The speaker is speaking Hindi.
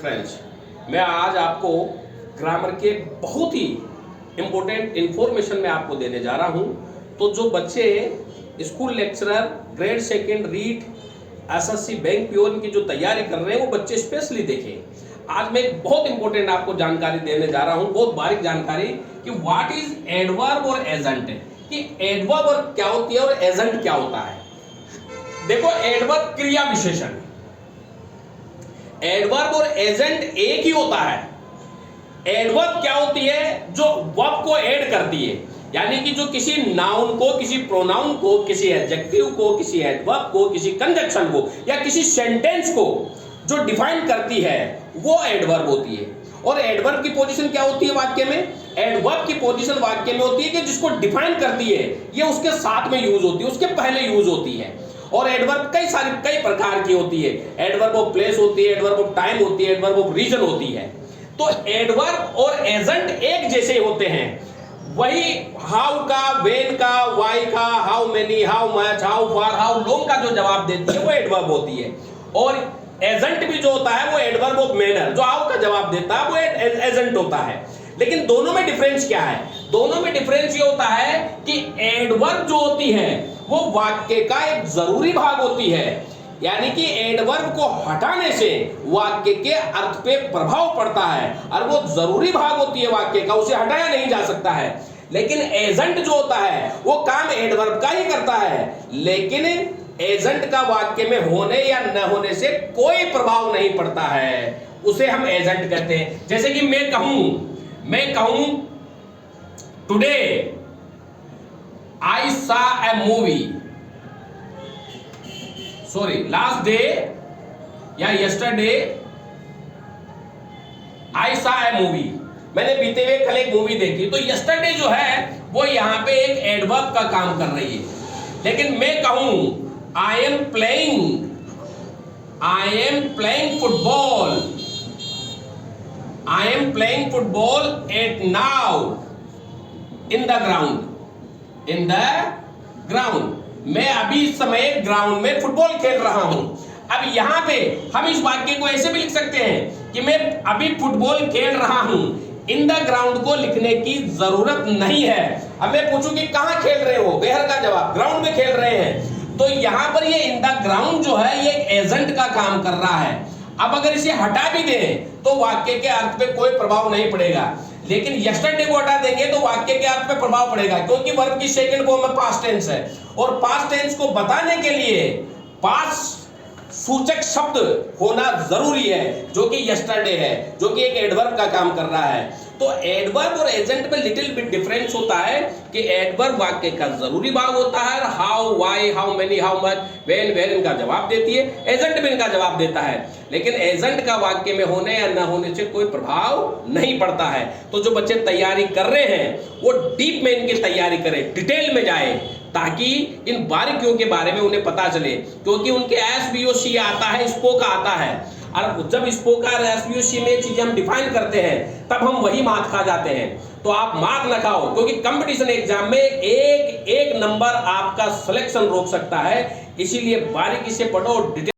फ्रेंड्स, मैं आज आपको ग्रामर के बहुत ही इम्पोर्टेंट इंफॉर्मेशन मैं आपको देने जा रहा हूं। तो जो बच्चे school lecturer grade second REET SSC bank peon की जो तैयारी कर रहे हैं वो बच्चे स्पेशली देखें। आज मैं एक बहुत इंपॉर्टेंट आपको जानकारी देने जा रहा हूं, बहुत बारीक जानकारी कि व्हाट इज एडवर्ब और एजेंट, कि एडवर्ब और क्या होती है और एजेंट क्या होता है। देखो, एडवर्ब क्रिया विशेषण, एडवर्ब और एजेंट एक ही होता है। एडवर्ब क्या होती है? जो वर्ब को ऐड करती है, यानी कि जो किसी नाउन को, किसी प्रोनाउन को, किसी एडजेक्टिव को, किसी एडवर्ब को, किसी कंजक्शन को या किसी सेंटेंस को जो डिफाइन करती है वो एडवर्ब होती है। और एडवर्ब की पोजीशन क्या होती है वाक्य में? एडवर्ब की पोजीशन वाक्य में होती है कि जिसको डिफाइन करती है ये उसके साथ में यूज होती है, उसके पहले यूज होती है। और एडवर्ब कई प्रकार की होती है। एडवर्ब ऑफ प्लेस होती है, एडवर्ब ऑफ टाइम होती है, एडवर्ब ऑफ रीजन होती है। तो एडवर्ब और एजेंट एक जैसे होते हैं। वही हाउ का, व्हेन का, व्हाई का, how many, how much, how far, how long का जो जवाब देती है वो एडवर्ब होती है। और एजेंट भी जो होता है वो एडवर्ब ऑफ मैनर, जो हाउ का जवाब देता है वो एजेंट होता है। लेकिन दोनों में डिफरेंस क्या है? दोनों में डिफरेंस ये होता है कि एडवर्ब जो होती है वो वाक्य का एक जरूरी भाग होती है, यानी कि एडवर्ब को हटाने से वाक्य के अर्थ पे प्रभाव पड़ता है और वो जरूरी भाग होती है वाक्य का, उसे हटाया नहीं जा सकता है। लेकिन एजेंट जो होता है वो काम एडवर्ब का ही करता है, लेकिन एजेंट का वाक्य में होने या न होने से कोई प्रभाव नहीं पड़ता है, उसे हम एजेंट कहते हैं। जैसे कि मैं कहूं today I saw a movie, last day या yesterday I saw a movie, मैंने बीते हुए कल एक मूवी देखी। तो yesterday जो है वो यहां पे एक एडवर्ब का काम कर रही है। लेकिन मैं कहूं I am playing football at now in the ground, मैं अभी इस समय ग्राउंड में फुटबॉल खेल रहा हूं। अब यहां पे हम इस वाक्य को ऐसे भी लिख सकते हैं कि मैं अभी फुटबॉल खेल रहा हूं। इन द ग्राउंड को लिखने की जरूरत नहीं है। अब मैं पूछूं कि कहां खेल रहे हो, वेयर का जवाब ग्राउंड में खेल रहे हैं। तो यहां पर ये इन द ग्राउंड जो है ये एक एजेंट का काम कर रहा है। अब अगर इसे हटा भी दें तो वाक्य के अर्थ पे कोई प्रभाव नहीं पड़ेगा, लेकिन यस्टरडे को हटा देंगे तो वाक्य के अर्थ पे प्रभाव पड़ेगा, क्योंकि वर्ब की सेकंड फॉर्म में पास्ट टेंस है और पास्ट टेंस को बताने के लिए पास्ट सूचक शब्द होना जरूरी है, जो कि यस्टरडे है, जो कि एक एडवर्ब का काम कर रहा है। तो एडवर्ब और एजेंट में लिटिल बिट डिफरेंस होता है कि एडवर्ब वाक्य का जरूरी भाग होता है, how, why, how many, how much, when, where इनका जवाब देती है, एजेंट भी इनका जवाब देता है। लेकिन एजेंट का वाक्य में होने या न होने से कोई प्रभाव नहीं पड़ता है। तो जो बच्चे तैयारी कर रहे हैं वो डीप में इनकी तैयारी करें, डिटेल में जाए, ताकि इन बारीकियों के बारे में उन्हें पता चले। क्योंकि उनके SVOC आता है, स्पोक आता है, और जब स्पोक और SVOC में चीजें हम डिफाइन करते हैं तब हम वही मार्क खा जाते हैं। तो आप मार्क न खाओ, क्योंकि कंपटीशन एग्जाम में एक नंबर आपका सिलेक्शन रोक सकता है। इसीलिए बारीकी से पढ़ो, डिटेल